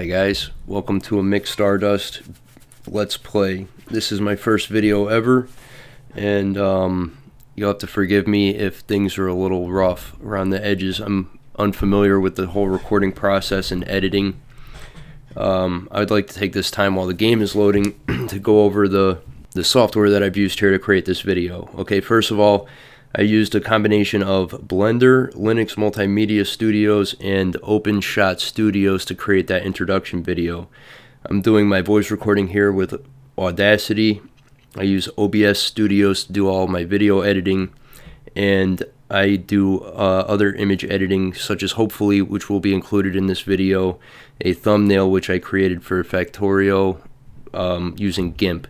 Hi guys, welcome to a Mixed Stardust Let's Play. This is my first video ever, and you'll have to forgive me if things are a little rough around the edges. I'm unfamiliar with the whole recording process and editing. I'd like to take this time while the game is loading to go over the software that I've used here to create this video. Okay, first of all, I used a combination of Blender, Linux Multimedia Studios, and OpenShot Studios to create that introduction video. I'm doing my voice recording here with Audacity. I use OBS Studios to do all my video editing, and I do other image editing, such as hopefully, which will be included in this video, a thumbnail which I created for Factorio using GIMP.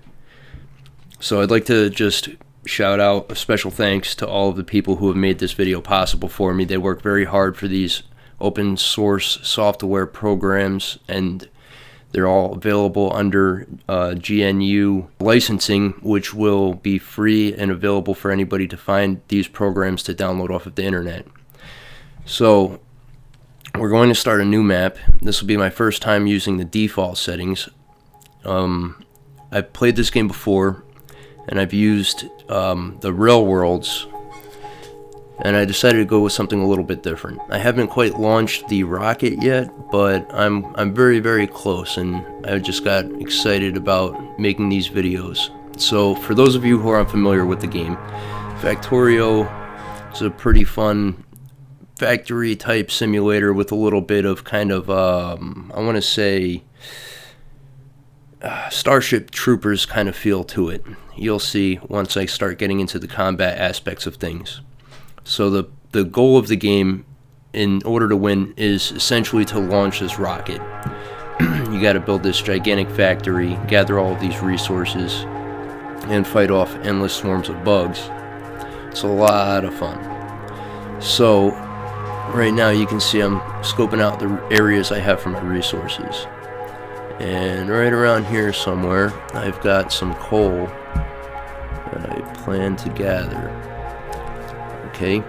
So I'd like to just shout out a special thanks to all of the people who have made this video possible for me. They work very hard for these open source software programs, and they're all available under GNU licensing, which will be free and available for anybody to find these programs to download off of the internet. So we're going to start a new map. This will be my first time using the default settings. I've played this game before, and I've used the real worlds, and I decided to go with something a little bit different. I haven't quite launched the rocket yet, but I'm very close, and I just got excited about making these videos. So for those of you who are unfamiliar with the game, Factorio is a pretty fun factory type simulator with a little bit of kind of I want to say Starship Troopers kind of feel to it. You'll see once I start getting into the combat aspects of things. So the goal of the game, in order to win, is essentially to launch this rocket. You got to build this gigantic factory, gather all of these resources, and fight off endless swarms of bugs. It's a lot of fun. So right now you can see I'm scoping out the areas I have for my resources. And right around here somewhere, I've got some coal that I plan to gather. Okay,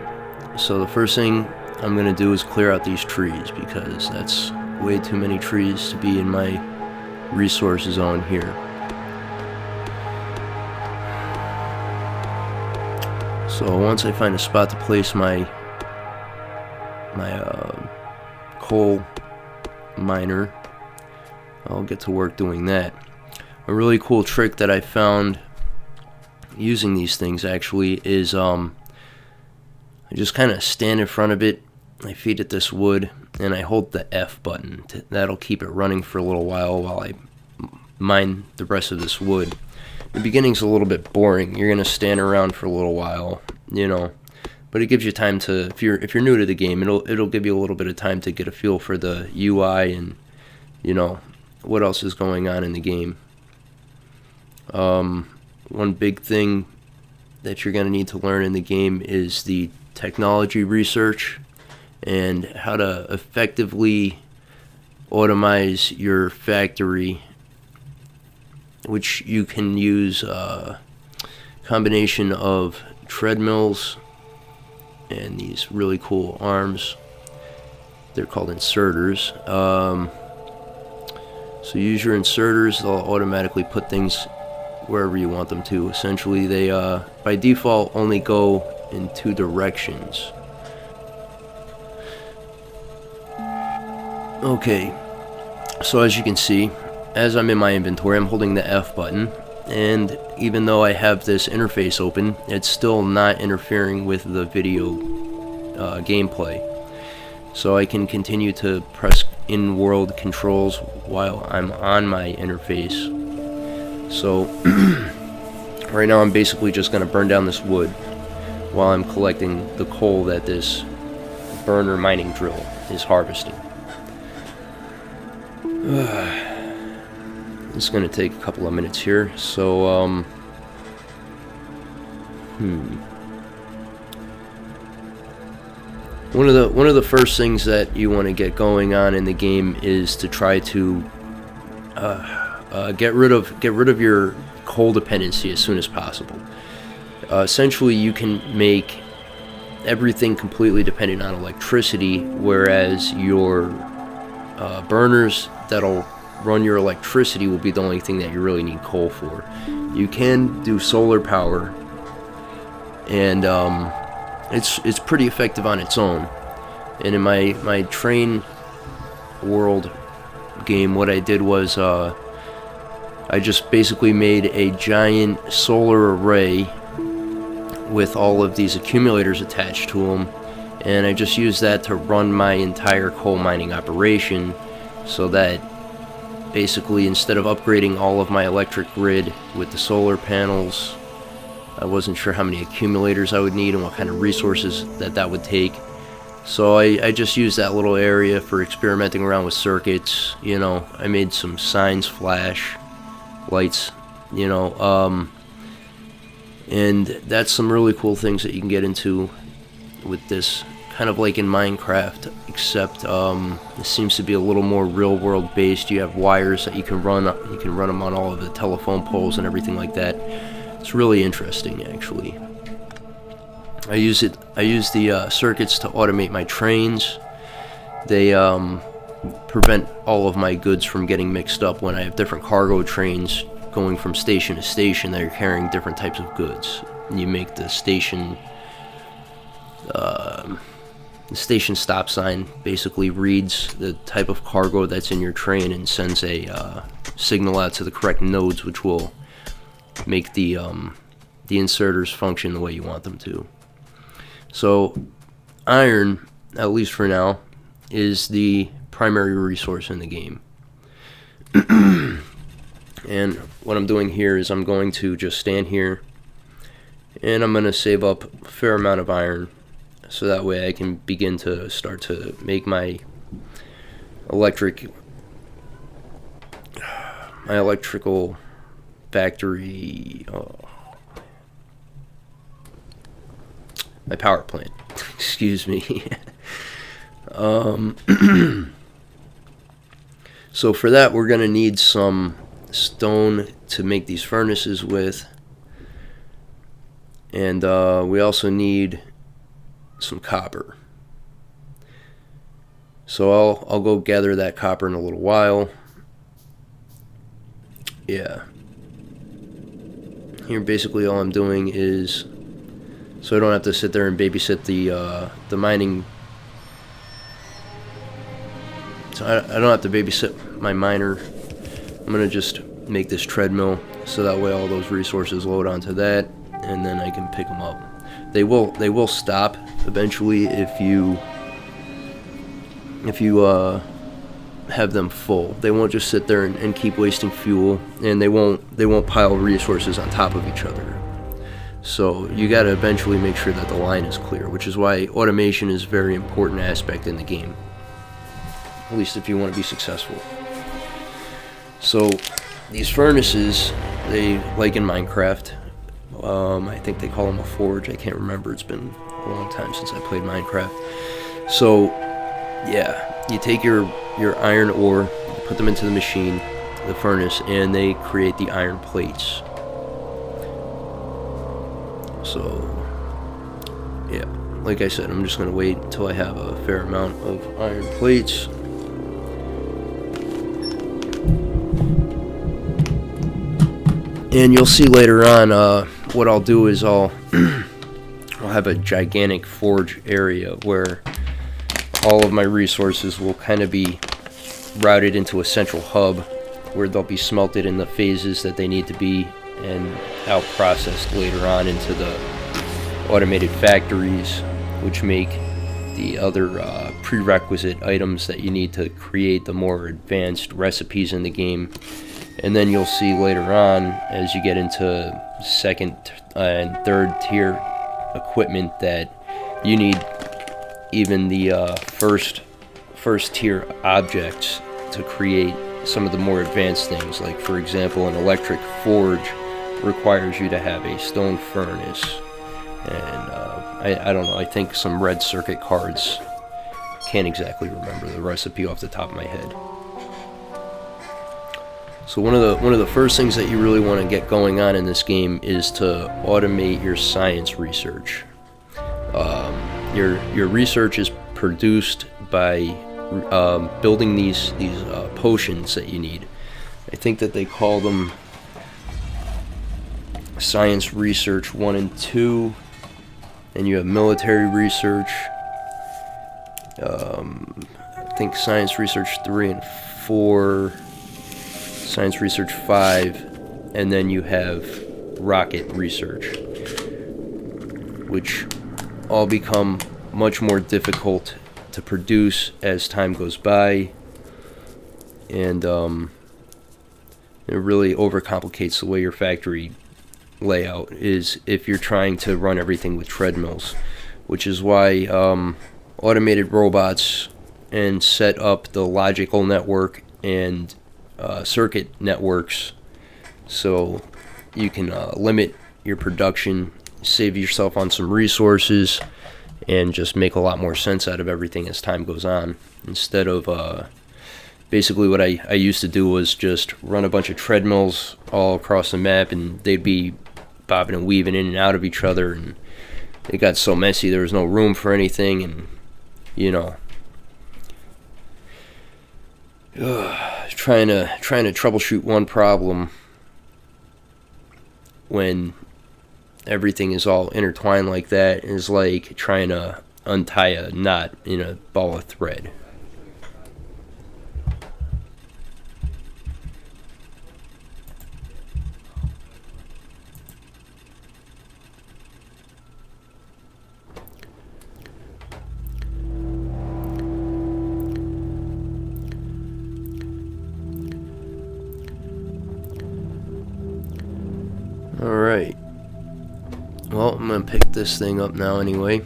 so the first thing I'm going to do is clear out these trees, because that's way too many trees to be in my resource zone here. So once I find a spot to place my coal miner, I'll get to work doing that. A really cool trick that I found using these things actually is I just kind of stand in front of it, I feed it this wood, and I hold the F button. That'll keep it running for a little while I mine the rest of this wood. The beginning's a little bit boring. You're gonna stand around for a little while, you know, but it gives you time to, if you're new to the game, it'll give you a little bit of time to get a feel for the UI and, you know, what else is going on in the game. One big thing that you're going to need to learn in the game is the technology research and how to effectively automize your factory, which you can use a combination of treadmills and these really cool arms. They're called inserters. So use your inserters. They'll automatically put things wherever you want them to. Essentially, they by default only go in two directions. Okay, so as you can see, as I'm in my inventory, I'm holding the F button, and even though I have this interface open, it's still not interfering with the video gameplay. So I can continue to press in-world controls while I'm on my interface. So right now I'm basically just going to burn down this wood while I'm collecting the coal that this burner mining drill is harvesting. It's going to take a couple of minutes here. So One of the first things that you want to get going on in the game is to try to get rid of your coal dependency as soon as possible. Essentially, you can make everything completely dependent on electricity, whereas your burners that'll run your electricity will be the only thing that you really need coal for. You can do solar power, and it's pretty effective on its own. And in my train world game, what I did was I just basically made a giant solar array with all of these accumulators attached to them, and I just used that to run my entire coal mining operation, so that basically instead of upgrading all of my electric grid with the solar panels, I wasn't sure how many accumulators I would need and what kind of resources that would take. So I just used that little area for experimenting around with circuits. You know, I made some signs flash, lights, you know, and that's some really cool things that you can get into with this, kind of like in Minecraft, except it seems to be a little more real world based. You have wires that you can run them on all of the telephone poles and everything like that. It's really interesting, actually. I use the circuits to automate my trains. They prevent all of my goods from getting mixed up when I have different cargo trains going from station to station that are carrying different types of goods. And you make the station stop sign basically reads the type of cargo that's in your train and sends a signal out to the correct nodes, which will make the inserters function the way you want them to. So iron, at least for now, is the primary resource in the game. And what I'm doing here is I'm going to just stand here and I'm going to save up a fair amount of iron, so that way I can begin to start to make my electrical factory, my power plant. Excuse me. So for that, we're going to need some stone to make these furnaces with, and we also need some copper. So I'll go gather that copper in a little while. Yeah. Here basically all I'm doing is, so I don't have to sit there and babysit the mining. So I don't have to babysit my miner. I'm gonna just make this treadmill, so that way all those resources load onto that, and then I can pick them up. They will stop eventually if you have them full. They won't just sit there and keep wasting fuel, and they won't pile resources on top of each other. So you got to eventually make sure that the line is clear, which is why automation is a very important aspect in the game, at least if you want to be successful. So these furnaces, they, like in Minecraft, I think they call them a forge. I can't remember. It's been a long time since I played Minecraft. So yeah, you take your iron ore, you put them into the machine, the furnace, and they create the iron plates. So yeah, like I said, I'm just going to wait until I have a fair amount of iron plates. And you'll see later on, what I'll do is I'll have a gigantic forge area where all of my resources will kind of be routed into a central hub where they'll be smelted in the phases that they need to be and out processed later on into the automated factories, which make the other prerequisite items that you need to create the more advanced recipes in the game. And then you'll see later on, as you get into second and third tier equipment, that you need even the first tier objects to create some of the more advanced things. Like, for example, an electric forge requires you to have a stone furnace, and I don't know, I think some red circuit cards. Can't exactly remember the recipe off the top of my head. So one of the first things that you really want to get going on in this game is to automate your science research. Your research is produced by building these potions that you need. I think that they call them Science Research 1 and 2, and you have Military Research. I think Science Research 3 and 4, Science Research 5, and then you have Rocket Research, which all become much more difficult to produce as time goes by, and it really overcomplicates the way your factory layout is if you're trying to run everything with treadmills, which is why automated robots and set up the logical network and circuit networks so you can limit your production, save yourself on some resources, and just make a lot more sense out of everything as time goes on. Instead of basically what I used to do was just run a bunch of treadmills all across the map, and they'd be bobbing and weaving in and out of each other, and it got so messy there was no room for anything. And trying to troubleshoot one problem when everything is all intertwined like that is like trying to untie a knot in a ball of thread. Alright, well, I'm going to pick this thing up now anyway.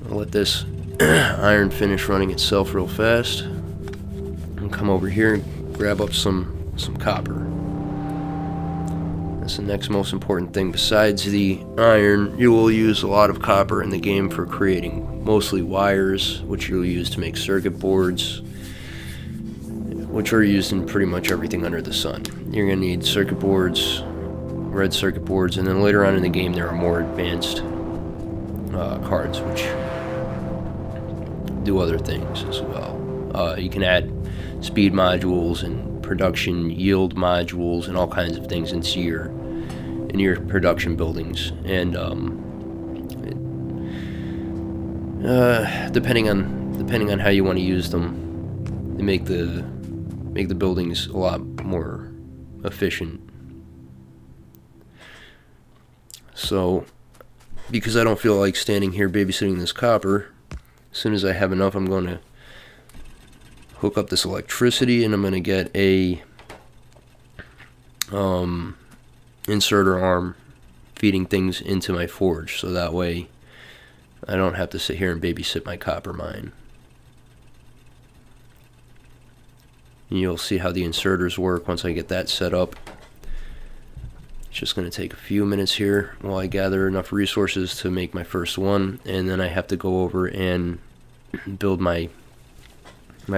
I'll let this iron finish running itself real fast, and come over here and grab up some copper. That's the next most important thing. Besides the iron, you will use a lot of copper in the game for creating mostly wires, which you'll use to make circuit boards, which are used in pretty much everything under the sun. You're going to need circuit boards, red circuit boards, and then later on in the game there are more advanced cards which do other things as well. You can add speed modules and production yield modules and all kinds of things into your production buildings, and depending on how you want to use them, they make the buildings a lot more efficient. So, because I don't feel like standing here babysitting this copper, as soon as I have enough, I'm going to hook up this electricity, and I'm going to get a inserter arm feeding things into my forge, so that way I don't have to sit here and babysit my copper mine. You'll see how the inserters work once I get that set up. It's just going to take a few minutes here while I gather enough resources to make my first one, and then I have to go over and build my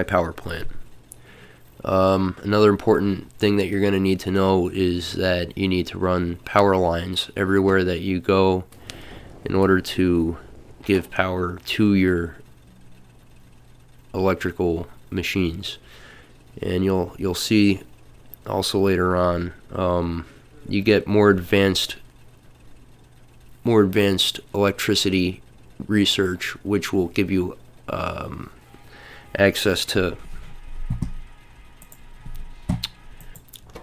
power plant. Another important thing that you're going to need to know is that you need to run power lines everywhere that you go in order to give power to your electrical machines. And you'll see also later on, you get more advanced electricity research, which will give you access to.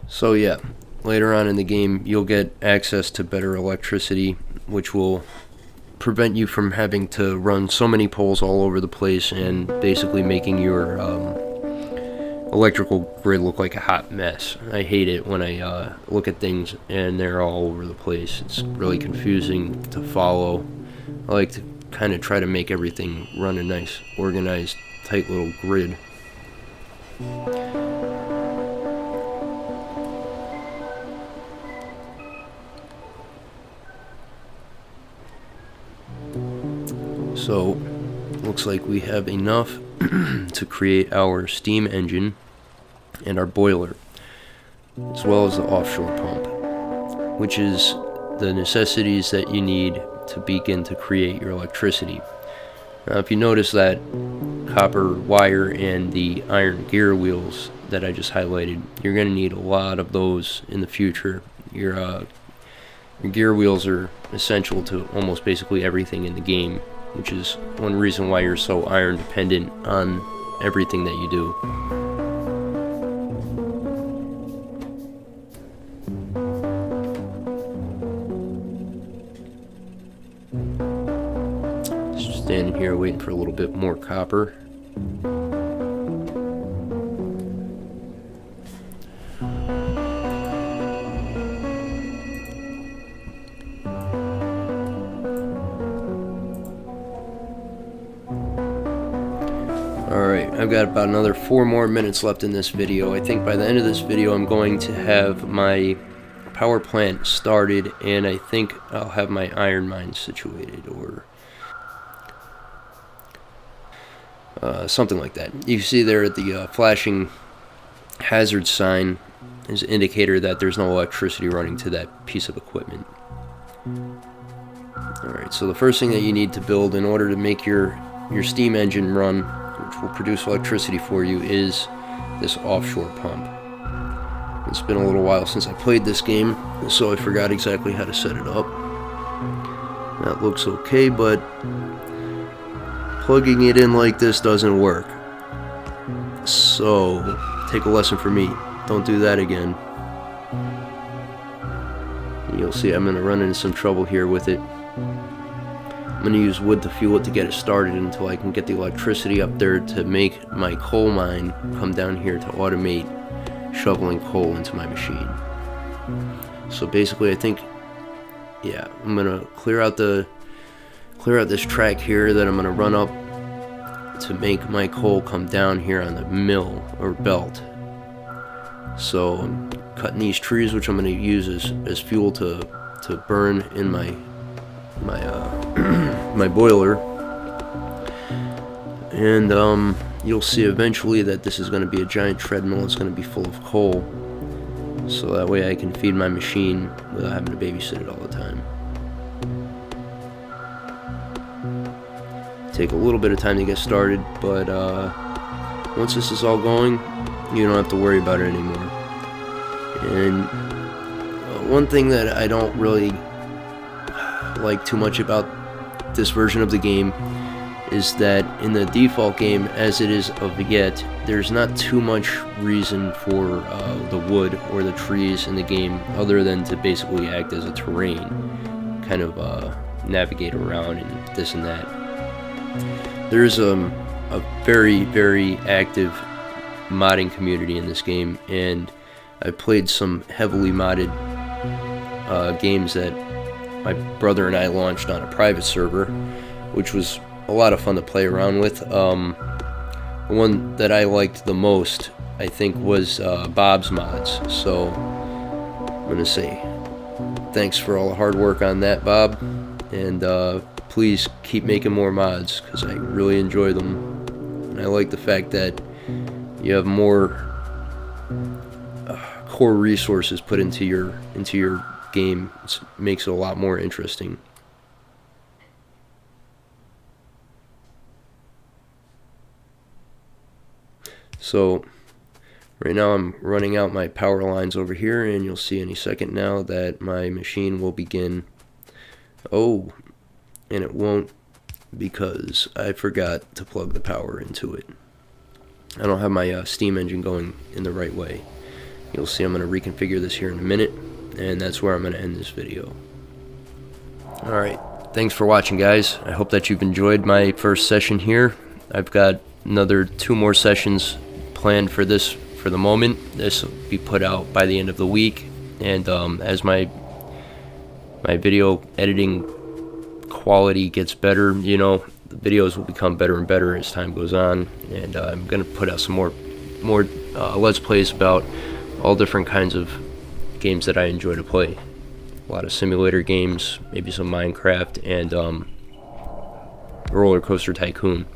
So yeah, later on in the game you'll get access to better electricity, which will prevent you from having to run so many poles all over the place and basically making your electrical grid look like a hot mess. I hate it when I look at things and they're all over the place. It's really confusing to follow. I like to kind of try to make everything run a nice, organized, tight little grid. So, looks like we have enough to create our steam engine and our boiler, as well as the offshore pump, which is the necessities that you need to begin to create your electricity. Now if you notice that copper wire and the iron gear wheels that I just highlighted, you're going to need a lot of those in the future. Your gear wheels are essential to almost basically everything in the game, which is one reason why you're so iron dependent on everything that you do. Just standing here waiting for a little bit more copper. Alright, I've got about another 4 more minutes left in this video. I think by the end of this video I'm going to have my power plant started, and I think I'll have my iron mine situated, or something like that. You see there the flashing hazard sign is an indicator that there's no electricity running to that piece of equipment. Alright, so the first thing that you need to build in order to make your steam engine run, which will produce electricity for you, is this offshore pump. It's been a little while since I played this game, so I forgot exactly how to set it up. That looks okay, but plugging it in like this doesn't work. So, take a lesson from me. Don't do that again. You'll see I'm going to run into some trouble here with it. I'm going to use wood to fuel it to get it started until I can get the electricity up there to make my coal mine come down here to automate shoveling coal into my machine. So basically I think, yeah, I'm going to clear out this track here that I'm going to run up to make my coal come down here on the mill or belt. So I'm cutting these trees, which I'm going to use as fuel to burn in my boiler, and you'll see eventually that this is going to be a giant treadmill. It's going to be full of coal, so that way I can feed my machine without having to babysit it all the time. Take a little bit of time to get started, but once this is all going, you don't have to worry about it anymore. And one thing that I don't really like too much about this version of the game is that in the default game, as it is of yet, there's not too much reason for the wood or the trees in the game other than to basically act as a terrain, kind of navigate around and this and that. There's a very, very active modding community in this game, and I've played some heavily modded games that my brother and I launched on a private server, which was a lot of fun to play around with. The one that I liked the most, I think, was Bob's Mods. So I'm going to say thanks for all the hard work on that, Bob, and please keep making more mods, because I really enjoy them. And I like the fact that you have more core resources put into your game. It makes it a lot more interesting. So right now I'm running out my power lines over here, and you'll see any second now that my machine will begin. Oh, and it won't, because I forgot to plug the power into it. I don't have my steam engine going in the right way. You'll see I'm going to reconfigure this here in a minute, and that's where I'm going to end this video. Alright, thanks for watching, guys. I hope that you've enjoyed my first session here. I've got another 2 more sessions planned for the moment. This will be put out by the end of the week, and as my video editing quality gets better, you know, the videos will become better and better as time goes on, and I'm going to put out some more Let's Plays about all different kinds of games that I enjoy to play. A lot of simulator games, maybe some Minecraft, and Roller Coaster Tycoon.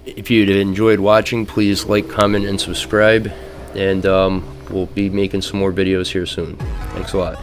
If you'd enjoyed watching, please like, comment, and subscribe, and we'll be making some more videos here soon. Thanks a lot.